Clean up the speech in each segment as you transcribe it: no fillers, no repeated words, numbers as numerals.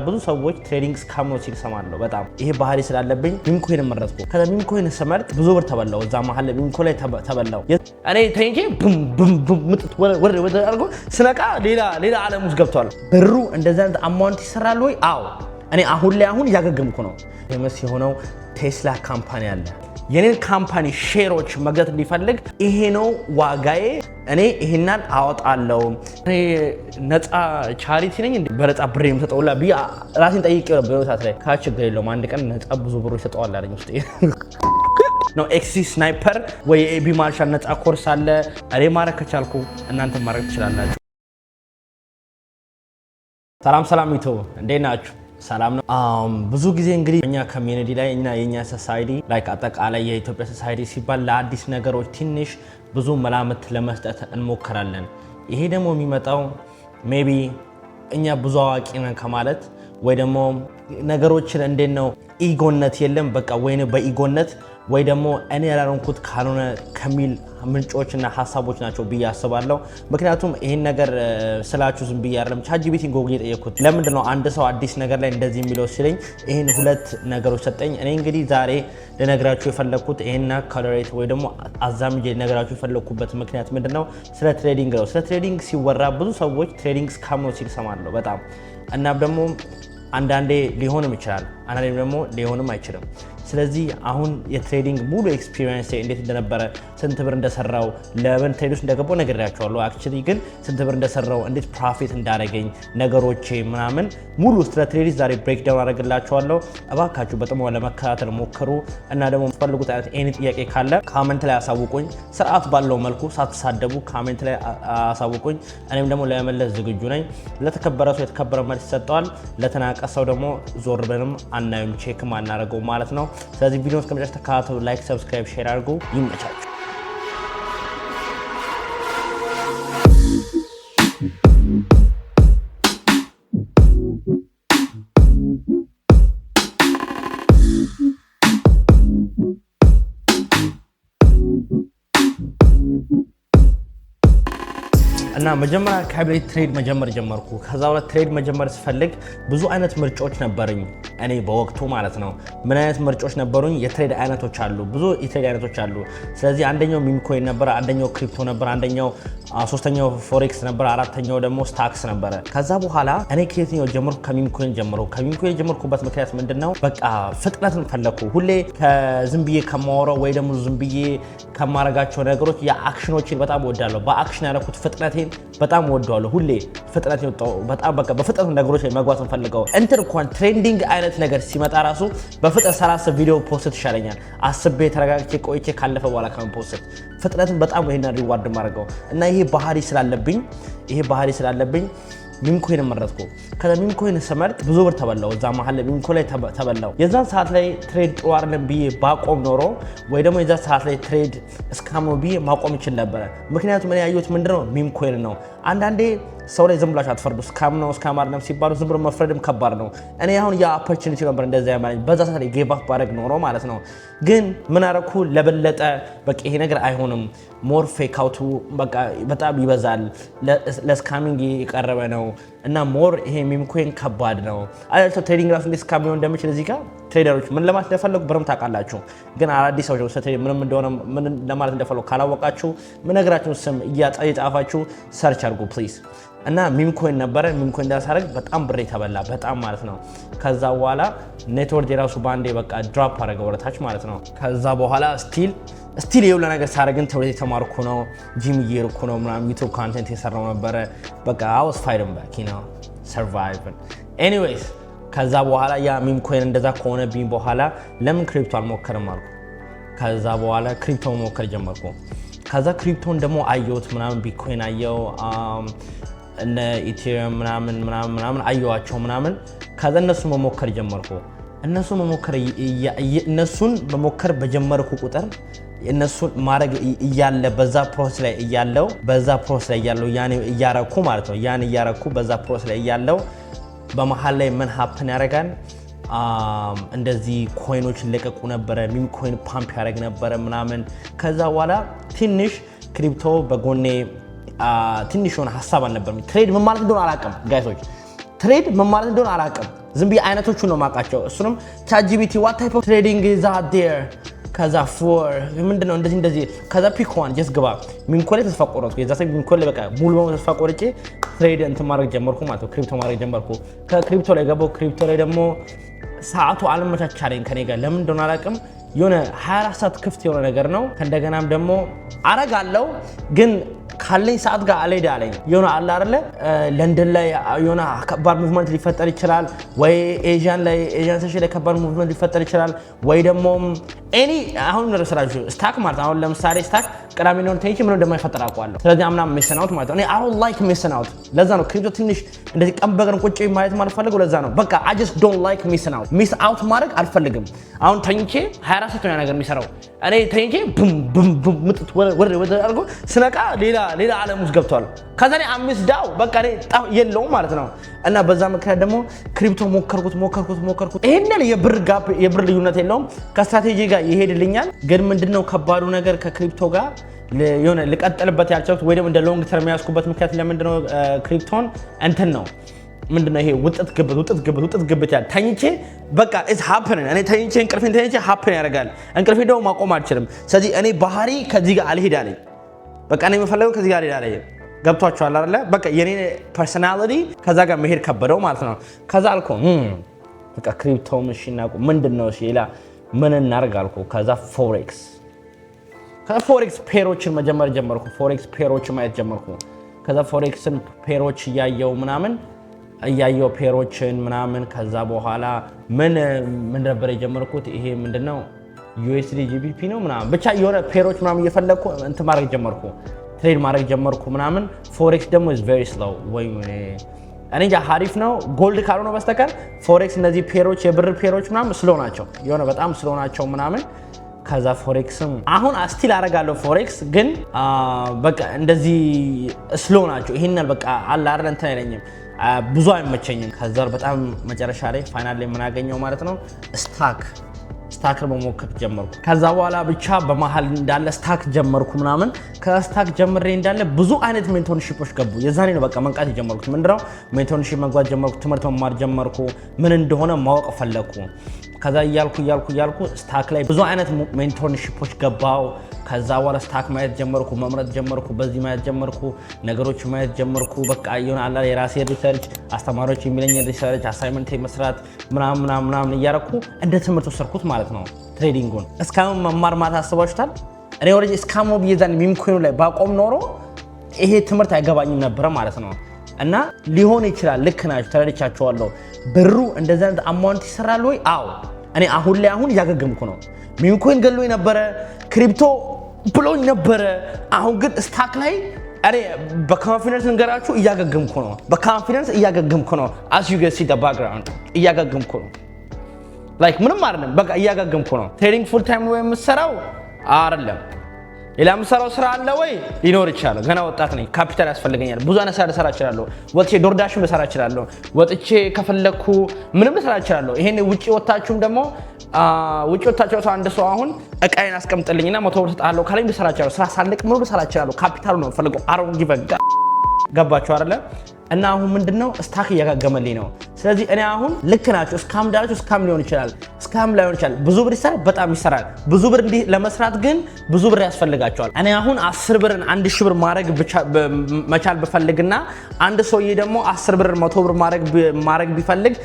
ብዙ ሰዎች ትሬዲንግ ስካም ነው ሲል ሰማለሁ። በጣም ይሄ ባህሪ ስላለብኝ ሚም ኮይን መረጥኩ። ከዛ ሚም ኮይን ስመርጥ ብዙ ብር ተበላው። እዛ መሀል ሚም ኮይን ላይ ተበላው። እኔ ተንጄ ቡም ቡም ቡም ምጥት ወደ አርጎ ስነቃ ሌላ ዓለም ውስጥ ገብቷል። ብሩ እንደዛ አማውንት ይሰራል ወይ? አዎ። እኔ አሁን ያገገምኩ ነው። ፌመስ የሆነው ቴስላ ካምፓኒ አለ። የኔን ካምፓኒ ሼሮች መግዛት እንዲፈልግ ይሄ ነው ዋጋዬ፣ እኔ ይሄናን አወጣለሁ። እኔ ነፃ ቻሪቲ ነኝ እንዴ በነፃ ብር የምሰጠውላ ብዬ ራሴን ጠይቄው ነበር። በሰዓት ላይ ችግር የለውም አንድ ቀን ነፃ ብዙ ብር ይሰጠዋል አለኝ ውስጥ ነው። ኤክሲ ስናይፐር ወይ ኤቢ ማርሻል ነፃ ኮርስ አለ። እኔ ማድረግ ከቻልኩ እናንተ ማድረግ ትችላላችሁ። ሰላም ይቶ እንዴት ናችሁ? ሰላም ነው። ብዙ ጊዜ እንግዲህ እኛ ኮሚኒቲ ላይ እና የኛ ሶሳይቲ ላይክ አጠቃላይ የኢትዮጵያ ሶሳይቲ ሲባል ለአዲስ ነገሮች ትንሽ ብዙ መላምት ለመስጠት እንሞክራለን። ይሄ ደግሞ የሚመጣው ሜቢ እኛ ብዙ አዋቂ ነን ከማለት ወይ ደግሞ ነገሮችን እንዴት ነው ኢጎነት የለም በቃ ወይ በኢጎነት ወይ ደግሞ እኔ ያላረንኩት ካልሆነ ከሚል ምንጮችና ሐሳቦች ናቸው ብዬ አስባለሁ። ምክንያቱም ይሄን ነገር ስላችሁ ዝም ብዬ አይደለም ቻትጂፒቲን ጎግል የጠየኩት። ለምንድን ነው አንድ ሰው አዲስ ነገር ላይ እንደዚህ የሚለው ሲለኝ ይሄን ሁለት ነገሮች ሰጠኝ። እኔ እንግዲህ ዛሬ ልነግራችሁ የፈለኩት ይሄና ኮለሬት ወይ ደግሞ አዛምጄ ልነግራችሁ የፈለኩበት ምክንያት ምንድነው? ስለ ትሬዲንግ ነው። ስለ ትሬዲንግ ሲወራ ብዙ ሰዎች ትሬዲንግ ስካም ነው ሲል ሰማለሁ በጣም እና ደግሞ አንዳንዴ ሊሆንም ይችላል፣ አንዳንዴ ደግሞ ሊሆንም አይችልም። ስለዚህ አሁን የትሬዲንግ ሙሉ ኤክስፒሪየንስ እንዴት እንደነበረ ስንት ብር እንደሰራው ለምን ትሬድ ውስጥ እንደገባው ነግሬያቸዋለሁ። አክቹሊ ግን ስንት ብር እንደሰራው እንዴት ፕሮፊት እንዳደረገኝ ነገሮቼ ምናምን ሙሉ ስለ ትሬዲንግ ዛሬ ብሬክ ዳውን አደርግላችኋለሁ። እባካችሁ በጥሞና ለመከታተል ሞክሩ እና ደግሞ የምትፈልጉት አይነት ኤኒ ጥያቄ ካለ ካሜንት ላይ አሳውቁኝ። ስርዓት ባለው መልኩ ሳትሳደቡ ካሜንት ላይ አሳውቁኝ። እኔም ደግሞ ለመመለስ ዝግጁ ነኝ። ለተከበረ ሰው የተከበረ መልስ ይሰጠዋል፣ ለተናቀ ሰው ደግሞ ዞር ብለንም አናዩም ቼክም አናደርገው ማለት ነው። ስለዚህ ቪዲዮውን እስከመጨረሻ ተከታተሉ። ላይክ፣ ሰብስክራይብ፣ ሼር አድርጉ። ይመቻችሁ። እና መጀመሪያ ከቤት ትሬድ መጀመር ጀመርኩ። ከዛ በኋላ ትሬድ መጀመር ስፈልግ ብዙ አይነት ምርጫዎች ነበሩኝ እኔ በወቅቱ ማለት ነው። ምን አይነት ምርጫዎች ነበሩኝ? የትሬድ አይነቶች አሉ፣ ብዙ የትሬድ አይነቶች አሉ። ስለዚህ አንደኛው ሚም ኮይን ነበር፣ አንደኛው ክሪፕቶ ነበር፣ አንደኛው ሶስተኛው ፎሬክስ ነበር፣ አራተኛው ደግሞ ስታክስ ነበረ። ከዛ በኋላ እኔ ከየትኛው ጀመርኩ? ከሚም ኮይን ጀመርኩ። ከሚም ኮይን ጀመርኩበት ምክንያት ምንድነው? በቃ ፍጥነትን ፈለኩ። ሁሌ ከዝም ብዬ ከማወራው ወይ ደግሞ ዝም ብዬ ከማረጋቸው ነገሮች የአክሽኖችን በጣም ወዳለሁ። በአክሽን ያደረኩት ፍጥነቴን በጣም ወደዋለሁ። ሁሌ ፍጥነት ይወጣው በጣም በቃ በፍጥነት ነገሮች ላይ መግባት እንፈልገው። እንትን እንኳን ትሬንዲንግ አይነት ነገር ሲመጣ ራሱ በፍጥነት 30 ቪዲዮ ፖስት ይሻለኛል። አስቤ ተረጋግቼ ቆይቼ ካለፈ በኋላ ካም ፖስት ፍጥነትን በጣም ይሄን ሪዋርድ ማድረገው እና ይሄ ባህሪ ስላለብኝ ሚም ኮይን መረጥኩ። ከዛ ሚም ኮይን ስመርጥ ብዙ ብር ተበላው። እዛ መሀል ሚም ኮይን ላይ ተበላው። የዛን ሰዓት ላይ ትሬድ ጥሩ አይደለም ብዬ ባቆም ኖሮ ወይ ደግሞ የዛን ሰዓት ላይ ትሬድ እስካም ነው ብዬ ማቆም ይችል ነበረ። ምክንያቱም እኔ ያየሁት ምንድነው ሚም ኮይን ነው። አንዳንዴ ሰው ላይ ዝም ብላችሁ አትፈርዱ። ስካም ነው ስካም አይደለም ሲባሉ ዝም ብሎ መፍረድም ከባድ ነው። እኔ አሁን ያ ኦፖርቹኒቲ ነበር እንደዛ ያማኝ በዛ ሰዓት ላይ ጌቭ አፕ ባደረግ ኖሮ ማለት ነው። ግን ምን አደረኩ? ለበለጠ በቃ ይሄ ነገር አይሆንም፣ ሞር ፌክ አውቱ በቃ በጣም ይበዛል፣ ለስካሚንግ የቀረበ ነው እና ሞር ይሄ ሚም ኮይን ከባድ ነው አይደል? ትሬዲንግ ራሱ እንደ ስካም ሊሆን እንደሚችል እዚህ ጋር ትሬደሮች ምን ለማለት እንደፈለጉ በደምብ ታውቃላችሁ። ግን አዳዲስ ሰዎች ስለትሬድ ምንም እንደሆነ ምን ለማለት እንደፈለጉ ካላወቃችሁ ምነግራችሁን ስም እያጻፋችሁ ሰርች አድርጉ ፕሊዝ። እና ሚም ኮይን ነበረ። ሚም ኮይን እንዳሳረግ በጣም ብሬ ተበላ በጣም ማለት ነው። ከዛ በኋላ ኔትወርክ የራሱ ባንዴ በቃ ድሮፕ አደረገ ወደታች ማለት ነው። ከዛ በኋላ ስቲል የሁላ ነገር ሳረግን ትምህርት የተማርኩ ነው፣ ጂም እየሄድኩ ነው ምናምን ዩቲዩብ ኮንቴንት የሰራው ነበረ። በቃ I was fighting back, you know, surviving. Anyways ከዛ በኋላ ያ ሚም ኮይን እንደዛ ከሆነብኝ በኋላ ለምን ክሪፕቶ አልሞከርም አልኩ። ከዛ በኋላ ክሪፕቶ መሞከር ጀመርኩ። ከዛ ክሪፕቶን ደግሞ አየሁት ምናምን ቢትኮይን አየው እነ ኢቴሪየም ምናምን አየዋቸው ምናምን። ከዛ እነሱን መሞከር ጀመርኩ። እነሱን መሞከር በጀመርኩ ቁጥር እነሱን ማድረግ እያለ በዛ ፕሮሰስ ላይ እያለው ያን እያረኩ ማለት ነው ያን እያረኩ በዛ ፕሮሰስ ላይ እያለው በመሃል ላይ ምን ሀፕን ያደርጋል? እንደዚህ ኮይኖች ለቀቁ ነበረ። ሚም ኮይን ፓምፕ ያደርግ ነበረ ምናምን። ከዛ በኋላ ትንሽ ክሪፕቶ በጎኔ ትንሽ የሆነ ሀሳብ አልነበረም። ትሬድ ምን ማለት እንደሆነ አላውቅም ጋይሶች፣ ትሬድ ምን ማለት እንደሆነ አላውቅም። ዝም ብዬ አይነቶቹ ነው ማቃቸው እሱንም ChatGPT what type of trading is out there ከዛ for ምንድነው እንደዚህ ከዛ pick one just ግባ ሚንኮሌ ተስፋ ቆረጥኩ የዛ ሰው ሚንኮሌ በቃ ሙሉ በሙሉ ተስፋ ቆርጬ ትሬድ እንትን ማድረግ ጀመርኩ ማለት ነው ክሪፕቶ ማድረግ ጀመርኩ ከክሪፕቶ ላይ ገባው ክሪፕቶ ላይ ደግሞ ሰዓቱ አለመቻቻለኝ ከኔ ጋር ለምን እንደሆነ አላውቅም የሆነ 24 ሰዓት ክፍት የሆነ ነገር ነው ከእንደገናም ደግሞ አረጋለው ግን ካለኝ ሰዓት ጋር አለኝ የሆነ አለ አይደለ ለንደን ላይ የሆነ ከባድ ሙቭመንት ሊፈጠር ይችላል ወይ ኤዥያን ሴሽን ላይ ከባድ ሙቭመንት ሊፈጠር ይችላል ወይ ደግሞ ኤኒ አሁን ረስራችሁ ስታክ ማለት አሁን ለምሳሌ ስታክ ቅዳሜ ነው ተይቼ ምን እንደማይፈጠር አውቃለሁ ስለዚህ አምና ሚስናውት ማለት ነው I don't like missing out ለዛ ነው ክሪፕቶ ትንሽ እንደዚህ ቀን በቀን ቁጭ ማለት ማልፈልገው ለዛ ነው በቃ I just don't like missing out miss out ማድረግ አልፈልግም አሁን ተኝቼ 24 ሰዓት ነው ነገር የሚሰራው እኔ ተኝቼ ቡም ምጥት ወደ አድርጎ ስነቃ ሌላ ዓለም ውስጥ ገብቷል ከዛ ላይ አምስት ዳው በቃ የለውም ማለት ነው እና በዛ ምክንያት ደግሞ ክሪፕቶ ሞከርኩት ይሄንን የብር ልዩነት የለውም ከስትራቴጂ ጋር ይሄድልኛል ግን ምንድነው ከባዱ ነገር ከክሪፕቶ ጋር የሆነ ልቀጥልበት ያልቻልኩት ወይ ደግሞ እንደ ሎንግ ተርም ያስኩበት ምክንያት ለምንድነው ክሪፕቶን እንትን ነው ምንድነው ይሄ ውጥት ግብት ያለ ተኝቼ በቃ it's happening እኔ ተኝቼ እንቅልፌን ተኝቼ happen ያደርጋል እንቅልፌ ደግሞ ማቆም አልችልም ስለዚህ እኔ ባህሪ ከዚህ ጋር አልሄድ አለኝ በቃ እኔ የምፈልገው ከዚህ ጋር አልሄድ አለኝ ገብቷችኋል አይደለ በቃ የኔ ፐርሰናሊቲ ከዛ ጋር መሄድ ከበደው ማለት ነው ከዛ አልኩ በቃ ክሪፕቶ ምሽናቁ ምንድነው እሺ ሌላ ምን እናርግ አልኩ ከዛ ፎሬክስ ፔሮችን መጀመር ጀመርኩ ፎሬክስ ፔሮችን ማየት ጀመርኩ ከዛ ፎሬክስን ፔሮች እያየው ፔሮችን ምናምን ከዛ በኋላ ምን ነበር የጀመርኩት ይሄ ምንድነው USD GBP ነው ምናምን ብቻ የሆነ ፔሮች ምናምን እየፈለኩ እንትን ማድረግ ጀመርኩ ትሬድ ማድረግ ጀመርኩ ምናምን ፎሬክስ ደግሞ is very slow ወይ እኔ ሀሪፍ ነው ጎልድ ካልሆነ በስተቀር ፎሬክስ እነዚህ ፔሮች የብር ፔሮች ምናምን ስሎ ናቸው የሆነ በጣም ስሎ ናቸው ምናምን ከዛ ፎሬክስም አሁን ስቲል አረጋለሁ ፎሬክስ ግን በቃ እንደዚህ ስሎ ናቸው ይሄንን በቃ አለ አይደል እንትን አይለኝም ብዙ አይመቸኝም ከዛ በጣም መጨረሻ ላይ ፋይናል ላይ ምን አገኘው ማለት ነው ስታክር መሞከር ጀመርኩ ከዛ በኋላ ብቻ በመሃል እንዳለ ስታክ ጀመርኩ ምናምን ከስታክ ጀምሬ እንዳለ ብዙ አይነት ሜንቶርሺፖች ገቡ የዛኔ ነው በቃ መንቃት ጀመርኩት ምንድነው ሜንቶርሺፕ መግባት ጀመርኩ ትምህርት መማር ጀመርኩ ምን እንደሆነ ማወቅ ፈለኩ ከዛ እያልኩ ስታክ ላይ ብዙ አይነት ሜንቶርሺፖች ገባው ከዛ በኋላ ስታክ ማየት ጀመርኩ መምረጥ ጀመርኩ በዚህ ማየት ጀመርኩ ነገሮች ማየት ጀመርኩ በቃ ይሆናል የራሴ ሪሰርች አስተማሪዎች የሚለኝ ሪሰርች አሳይመንት መስራት ምናምን እያረኩ እንደ ትምህርት ወሰድኩት ማለት ነው ትሬዲንጉን እስካሁን መማር ማለት አስባችሁታል እኔ ወደ እስካሞ ቢዛን ሚምኮይኑ ላይ ባቆም ኖሮ ይሄ ትምህርት አይገባኝም ነበር ማለት ነው እና ሊሆን ይችላል ልክ ናችሁ ተረድቻችኋለሁ ብሩ እንደዛ አማውንት ይሰራል ወይ አዎ እኔ አሁን ያገገምኩ ነው ሚምኮይን ገሎኝ ነበር ክሪፕቶ ብሎኝ ነበር አሁን ግን ስታክ ላይ እኔ በኮንፊደንስ እንገራችሁ እያገገምኩ ነው as you can see the background እያገገምኩ ነው like ምንም አይደለም በቃ እያገገምኩ ነው ትሬዲንግ ፉል ታይም ነው የምሰራው አይደለም ሌላ የምሰራው ስራ አለ ወይ ሊኖር ይችላል ገና ወጣት ነኝ ካፒታል ያስፈልገኛል ብዙ አይነት ስራ ልሰራ እችላለሁ ወጥቼ ዶርዳሽም ልሰራ እችላለሁ ወጥቼ ከፈለኩ ምንም ልሰራ እችላለሁ ይሄን ውጪ ወጣችሁም ደግሞ ውጪ ወጣችሁ አንድ ሰው አሁን እቃዬን አስቀምጥልኝና 100 ብር ተጣለው ካለኝ ልሰራ እችላለሁ ስራ ሳልቅ ምንም ልሰራ እችላለሁ ካፒታሉ ነው ፈልገው አሮን ጊቨጋ ገባችሁ አይደለ እና አሁን ምንድነው ስታክ እያጋገመልኝ ነው ስለዚህ እኔ አሁን ልክ ናችሁ ስካም ዳላችሁ ስካም ሊሆን ይችላል ስካም ላይሆን ይችላል ብዙ ብር ይሰራል በጣም ይሰራል ብዙ ብር እንዲ ለመስራት ግን ብዙ ብር ያስፈልጋቸዋል እኔ አሁን 10 ብርን 1000 ብር ማድረግ መቻል በፈልግና አንድ ሰውዬ ደግሞ 10 ብር 100 ብር ማድረግ ቢፈልግ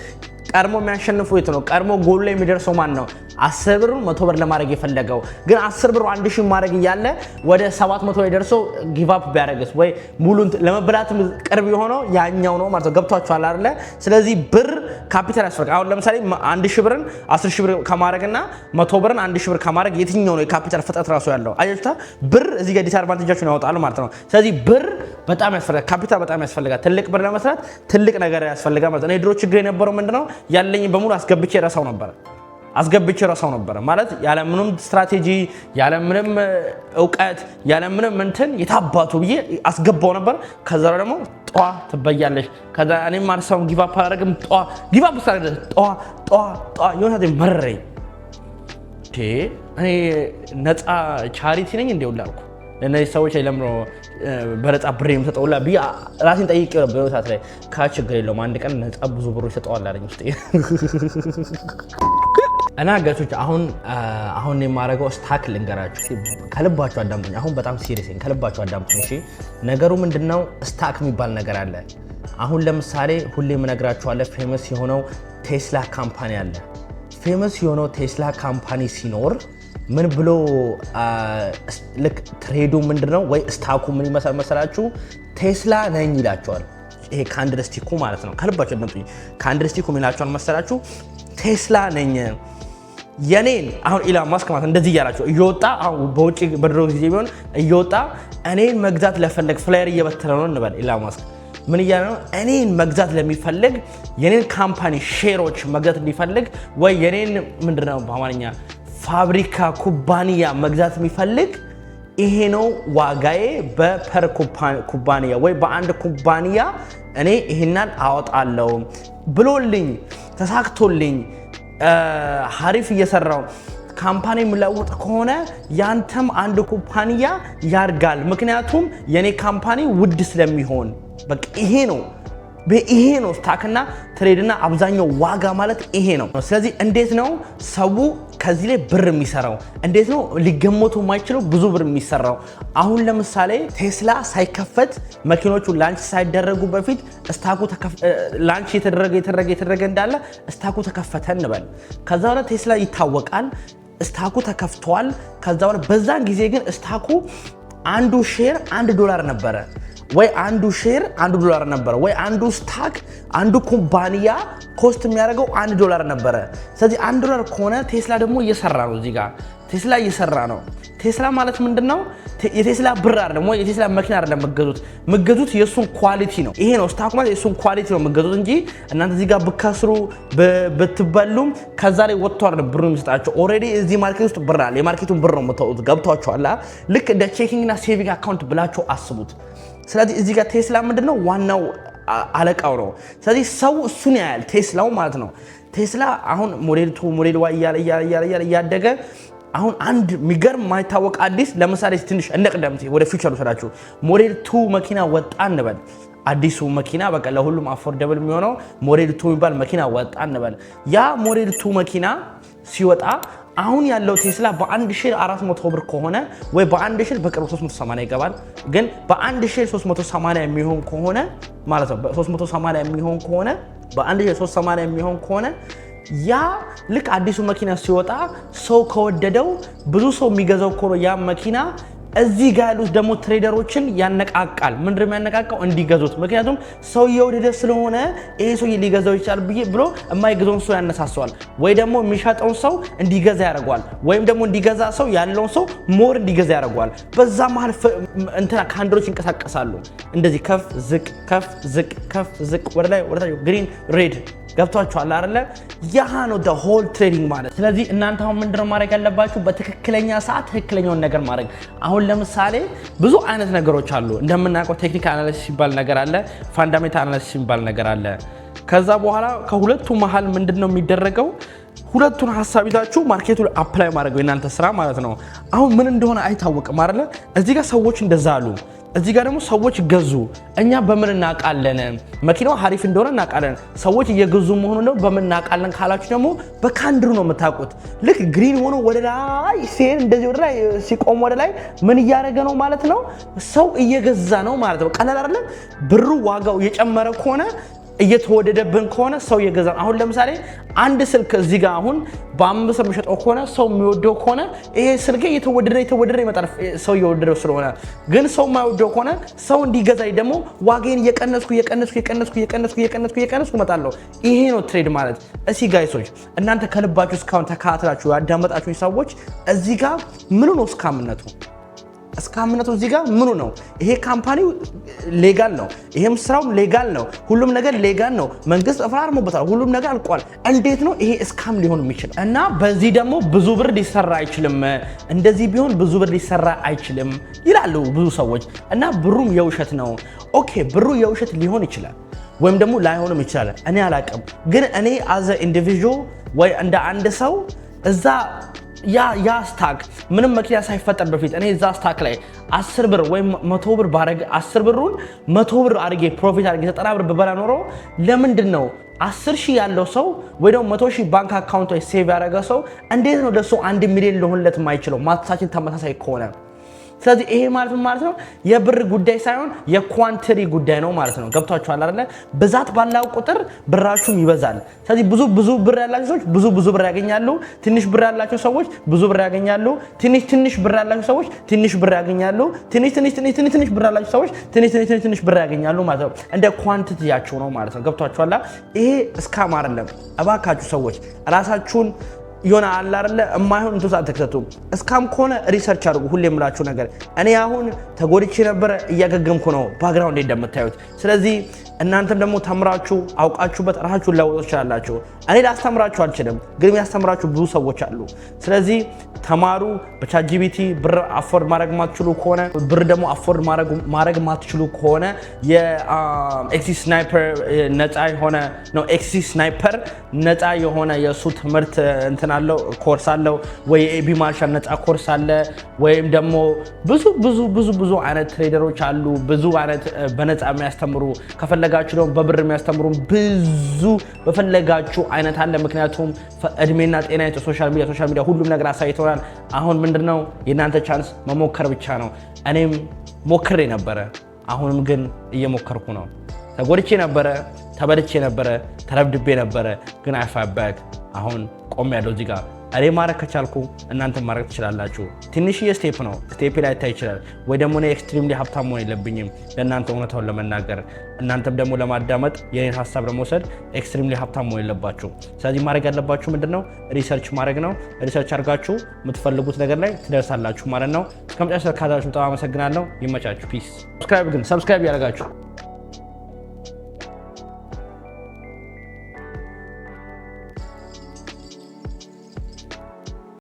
ቀርሞ የሚያሸንፈው የት ነው ቀርሞ ጎል ላይ የሚደርሰው ማን ነው 10 ብር 100 ብር ለማድረግ የፈለገው ግን 10 ብር 1000 ማድረግ ይያለ ወደ 700 ይደርሰው ጊቭ አፕ ቢያደርግስ ወይ ሙሉ ለመብላት ቅርብ የሆነው ያኛው ነው ማለት ነው ገብቷችኋል አይደለ ስለዚህ ብር ካፒታል ያስፈልጋል አሁን ለምሳሌ 1000 ብርን 10000 ብር ከማድረግና 100 ብርን 1000 ብር ከማድረግ የትኛው ነው የካፒታል ፍጥነት ራሱ ያለው አያችሁታ ብር እዚህ ጋር ዲስአድቫንቴጃችሁን ያወጣሉ ማለት ነው ስለዚህ ብር በጣም ያስፈልጋል ካፒታል በጣም ያስፈልጋል ትልቅ ብር ለመስራት ትልቅ ነገር ያስፈልጋል ማለት ነው ድሮ ችግር የነበረው ምንድነው ያለኝ በሙሉ አስገብቼ ረሳው ነበር ማለት ያለ ምንም ስትራቴጂ ያለ ምንም ዕውቀት ያለ ምንም እንትን የታባቱ ብዬ አስገባው ነበር ከዛ ደግሞ ጧ ትበያለሽ ከዛ እኔ ማርሳው ጊቭ አፕ አደረግም ጊቭ አፕ ሳደረግ ጧ የሆነ መረረኝ እኔ ነፃ ቻሪቲ ነኝ እንደውላልኩ ለነዚህ ሰዎች ለምሮ በነፃ ብር የምሰጠውላ ቢያ ራሴን ጠይቄው ነበር በሰዓት ላይ ካችግር የለውም አንድ ቀን ነፃ ብዙ ብር ይሰጠዋል አለኝ ውስጥ እና ጋይሶች አሁን የማደርገው ስታክ ልንገራችሁ ከልባችሁ አዳምጡኝ አሁን በጣም ሲሪየስ ነኝ ከልባችሁ አዳምጡኝ እሺ ነገሩ ምንድነው ስታክ የሚባል ነገር አለ አሁን ለምሳሌ ሁሌም እነግራችኋለሁ ፌመስ የሆነው ቴስላ ካምፓኒ አለ ፌመስ የሆነው ቴስላ ካምፓኒ ሲኖር ምን ብሎ ልክ ትሬዱ ምንድነው ወይ ስታኩ ምን ይመስላል መሰላችሁ ቴስላ ነኝ ይላቸዋል ይሄ ካንድልስቲኩ ማለት ነው ከልባችሁ አዳምጡኝ ካንድልስቲኩ ምን ይላቸዋል መሰላችሁ ቴስላ ነኝ የኔን አሁን ኢላን ማስክ ማለት እንደዚህ ያላችሁ እየወጣ አሁን በውጪ በድሮ ጊዜ ቢሆን እየወጣ እኔን መግዛት ለፈለግ ፍላየር እየበተነ ነው እንበል ኢላን ማስክ ምን ይያለ ነው እኔን መግዛት ለሚፈልግ የኔን ካምፓኒ ሼሮች መግዛት እንዲፈልግ ወይ የኔን ምንድነው በአማርኛ ፋብሪካ ኩባንያ መግዛት የሚፈልግ ይሄ ነው ዋጋዬ በፐር ኩባንያ ወይ በአንድ ኩባንያ እኔ ይሄናል አወጣለሁ ብሎልኝ ተሳክቶልኝ ሐሪፍ እየሰራው ካምፓኒ የሚለውጥ ከሆነ ያንተም አንድ ኩባንያ ያርጋል ምክንያቱም የኔ ካምፓኒ ውድ ስለሚሆን በቃ ይሄ ነው ስታክና ትሬድና አብዛኛው ዋጋ ማለት ይሄ ነው ስለዚህ እንዴት ነው ሰው ከዚህ ላይ ብር የሚሰራው እንዴት ነው ሊገመቱ የማይችለው ብዙ ብር የሚሰራው አሁን ለምሳሌ ቴስላ ሳይከፈት መኪኖቹ ላንች ሳይደረጉ በፊት ስታኩ ላንች የተደረገ እንዳለ ስታኩ ተከፈተ እንበል ከዛ በኋላ ቴስላ ይታወቃል ስታኩ ተከፍቷል ከዛ በኋላ በዛን ጊዜ ግን ስታኩ አንዱ ሼር $1 ነበረ ወይ አንዱ ሼር $1 ነበረ ወይ አንዱ ስታክ አንዱ ኩባንያ ኮስት የሚያደርገው $1 ነበረ ስለዚህ $1 ከሆነ ቴስላ ደግሞ እየሰራ ነው እዚህ ጋር ቴስላ እየሰራ ነው ቴስላ ማለት ምንድነው የቴስላ ብር አይደለም ወይ የቴስላ መኪና አይደለም መገዙት የሱን ኳሊቲ ነው ይሄ ነው ስታክ ማለት የሱን ኳሊቲ ነው መገዙት እንጂ እናንተ እዚህ ጋር ብከስሩ ብትበሉም ከዛ ላይ ወጥቷል ብሩ የሚሰጣቸው ኦሬዲ እዚህ ማርኬት ውስጥ ብር አለ የማርኬቱን ብር ነው የምታውቁት ገብቷችኋል ልክ እንደ ቼኪንግ እና ሴቪንግ አካውንት ብላችሁ አስቡት ስለዚህ እዚህ ጋር ቴስላ ምንድነው ዋናው አለቃው ነው ስለዚህ ሰው እሱን ያያል ቴስላው ማለት ነው ቴስላ አሁን ሞዴል 2 ሞዴል ዋይ እያደገ አሁን አንድ የሚገርም ማይታወቅ አዲስ ለምሳሌ ትንሽ እንደቀደምት ወደ ፊውቸሩ ሰራችሁ ሞዴል 2 መኪና ወጣ እንበል አዲሱ መኪና በቃ ለሁሉም አፎርደብል የሚሆነው ሞዴል 2 የሚባል መኪና ወጣ እንበል ያ ሞዴል 2 መኪና ሲወጣ አሁን ያለው ቴስላ በአንድ ሼር 400 ብር ከሆነ ወይ በአንድ ሼር በቅርቡ 380 ይገባል ግን በአንድ ሼር 380 የሚሆን ከሆነ ማለት ነው 380 የሚሆን ከሆነ በአንድ ሼር 380 የሚሆን ከሆነ ያ ልክ አዲሱ መኪና ሲወጣ ሰው ከወደደው ብዙ ሰው የሚገዛው ከሆነ ያ መኪና እዚህ ጋር ያሉት ደግሞ ትሬደሮችን ያነቃቃል ምንድነው ያነቃቃው እንዲገዙት ምክንያቱም ሰው እየወደደ ስለሆነ ይሄ ሰው ሊገዛው ይችላል ብሎ የማይገዛውን ሰው ያነሳሳዋል ወይ ደግሞ የሚሸጠውን ሰው እንዲገዛ ያደርገዋል ወይም ደግሞ እንዲገዛ ሰው ያለውን ሰው ሞር እንዲገዛ ያደርገዋል በዛ መሃል እንትና ካንድሎች ይንቀሳቀሳሉ እንደዚህ ከፍ ዝቅ ወደ ላይ ግሪን ሬድ ገብቷችኋል አይደለ ያ ነው the whole trading ማለት ስለዚህ እናንተ አሁን ምንድነው ማድረግ ያለባችሁ በትክክለኛ ሰዓት ትክክለኛውን ነገር ማድረግ አሁን ለምሳሌ ብዙ አይነት ነገሮች አሉ እንደምናውቀው ቴክኒካል አናሊሲስ ሲባል ነገር አለ ፋንዳሜንታል አናሊሲስ ሲባል ነገር አለ ከዛ በኋላ ከሁለቱ መሃል ምንድነው የሚደረገው ሁለቱን ሐሳብ ይዛችሁ ማርኬቱ አፕላይ ማድረግ የእናንተ ስራ ማለት ነው አሁን ምን እንደሆነ አይታወቅም አይደለ እዚህ ጋር ሰዎች እንደዛ አሉ እዚህ ጋር ደግሞ ሰዎች ገዙ እኛ በምን እናቃለን መኪናው ሐሪፍ እንደሆነ እናቃለን ሰዎች እየገዙ መሆኑን ነው በምን እናቃለን ካላችሁ ደግሞ በካንድሩ ነው የምታውቁት ልክ ግሪን ሆኖ ወደ ላይ ሲሄድ እንደዚህ ወደ ላይ ሲቆም ወደ ላይ ምን እያደረገ ነው ማለት ነው ሰው እየገዛ ነው ማለት ነው ቀላል አይደለም ብሩ ዋጋው እየጨመረ ከሆነ እየተወደደብን ከሆነ ሰው እየገዛ አሁን ለምሳሌ አንድ ስልክ እዚህ ጋር አሁን በ5 ብር የሚሸጠው ከሆነ ሰው የሚወደው ከሆነ ይሄ ስልክ እየተወደደ ይመጣል ሰው እየወደደው ስለሆነ ግን ሰው የማይወደው ከሆነ ሰው እንዲገዛኝ ደግሞ ዋጋዬን እየቀነስኩ እመጣለሁ ይሄ ነው ትሬድ ማለት እሺ ጋይሶች እናንተ ከልባችሁ እስካሁን ተካታታችሁ ያዳመጣችሁ ሰዎች እዚህ ጋር ምን ነው እስካምነቱ እዚህ ጋር ምኑ ነው ይሄ ካምፓኒው ሌጋል ነው ይሄም ስራው ሌጋል ነው ሁሉም ነገር ሌጋል ነው መንግስት ፈራርሞበታል ሁሉም ነገር አልቋል እንዴት ነው ይሄ እስካም ሊሆን የሚችል እና በዚህ ደግሞ ብዙ ብር ሊሰራ አይችልም እንደዚህ ቢሆን ብዙ ብር ሊሰራ አይችልም ይላሉ ብዙ ሰዎች እና ብሩም የውሸት ነው ኦኬ ብሩ የውሸት ሊሆን ይችላል ወይም ደግሞ ላይሆንም ይችላል እኔ አላቅም ግን እኔ አዘ ኢንዲቪጁዋል ወይ እንደ አንድ ሰው እዛ ያ ስታክ ምንም መኪና ሳይፈጠር በፊት እኔ እዛ ስታክ ላይ 10 ብር ወይም 100 ብር ባረግ 10 ብሩን 100 ብር አድርጌ ፕሮፊት አድርጌ 90 ብር በበላ ኖሮ ለምንድን ነው 10,000 ያለው ሰው ወይ ደግሞ 100,000 ባንክ አካውንት ወይ ሴቭ ያደረገ ሰው እንዴት ነው ለሱ 1 ሚሊዮን ሊሆንለት የማይችለው? ማትሳችን ተመሳሳይ ከሆነ ስለዚህ ይሄ ማለት ነው የብር ጉዳይ ሳይሆን የኳንቲቲ ጉዳይ ነው ማለት ነው። ገብቷችኋል አይደለ? ብዛት ባለው ቁጥር ብራችሁም ይበዛል። ስለዚህ ብዙ ብር ያላቸው ሰዎች ብዙ ብር ያገኛሉ። ትንሽ ብር ያላቸው ሰዎች ብዙ ብር ያገኛሉ። ትንሽ ብር ያላቸው ሰዎች ትንሽ ብር ያገኛሉ። ትንሽ ብር ያላቸው ሰዎች ትንሽ ብር ያገኛሉ ማለት ነው። እንደ ኳንቲቲያቸው ነው ማለት ነው። ገብቷችኋል? ይሄ እስካም አይደለም። እባካችሁ ሰዎች ራሳችሁን ይሆነ አለ አይደለ የማይሆን እንትን አትከተቱ። እስካም ከሆነ ሪሰርች አድርጉ። ሁሌ የምላችሁ ነገር እኔ አሁን ተጎድቼ ነበር፣ እያገገምኩ ነው ባክግራውንድ እንደምታዩት። ስለዚህ እናንተም ደግሞ ተምራችሁ አውቃችሁበት ራሳችሁን ለውጥ ትችላላችሁ። እኔ ላስተምራችሁ አልችልም፣ ግን ያስተምራችሁ ብዙ ሰዎች አሉ። ስለዚህ ተማሩ። በቻትጂፒቲ ብር አፎርድ ማድረግ ማትችሉ ከሆነ ብር ደግሞ አፎርድ ማድረግ ማትችሉ ከሆነ የኤክሲ ስናይፐር ነፃ የሆነ ነው። ኤክሲ ስናይፐር ነፃ የሆነ የሱ ትምህርት እንትን አለው፣ ኮርስ አለው። ወይ ኤቢ ማርሻል ነፃ ኮርስ አለ። ወይም ደግሞ ብዙ አይነት ትሬደሮች አሉ፣ ብዙ አይነት በነፃ የሚያስተምሩ ከፈለጋችሁ ደግሞ በብር የሚያስተምሩ ብዙ በፈለጋችሁ አይነት አለ። ምክንያቱም እድሜና ጤና ሶሻል ሚዲያ ሁሉም ነገር አሳይተውናል። አሁን ምንድነው የእናንተ ቻንስ መሞከር ብቻ ነው። እኔም ሞክሬ ነበረ፣ አሁንም ግን እየሞከርኩ ነው። ተጎድቼ ነበረ፣ ተበልቼ ነበረ፣ ተረብድቤ ነበረ፣ ግን አይፋባክ አሁን ቆም ያለው እዚህ ጋር እኔ ማድረግ ከቻልኩ እናንተ ማድረግ ትችላላችሁ። ትንሽዬ ስቴፕ ነው፣ ስቴፕ ላይ ታይ ይችላል። ወይ ደግሞ እኔ ኤክስትሪምሊ ሀብታም መሆን የለብኝም ለእናንተ እውነታውን ለመናገር፣ እናንተም ደግሞ ለማዳመጥ የኔን ሀሳብ ለመውሰድ ኤክስትሪምሊ ሀብታም መሆን የለባችሁ። ስለዚህ ማድረግ ያለባችሁ ምንድነው? ሪሰርች ማድረግ ነው። ሪሰርች አድርጋችሁ የምትፈልጉት ነገር ላይ ትደርሳላችሁ ማለት ነው። እስከ መጨረሻ ካዳችሁ በጣም አመሰግናለሁ። ይመቻችሁ። ፒስ። ሰብስክራይብ ያደርጋችሁ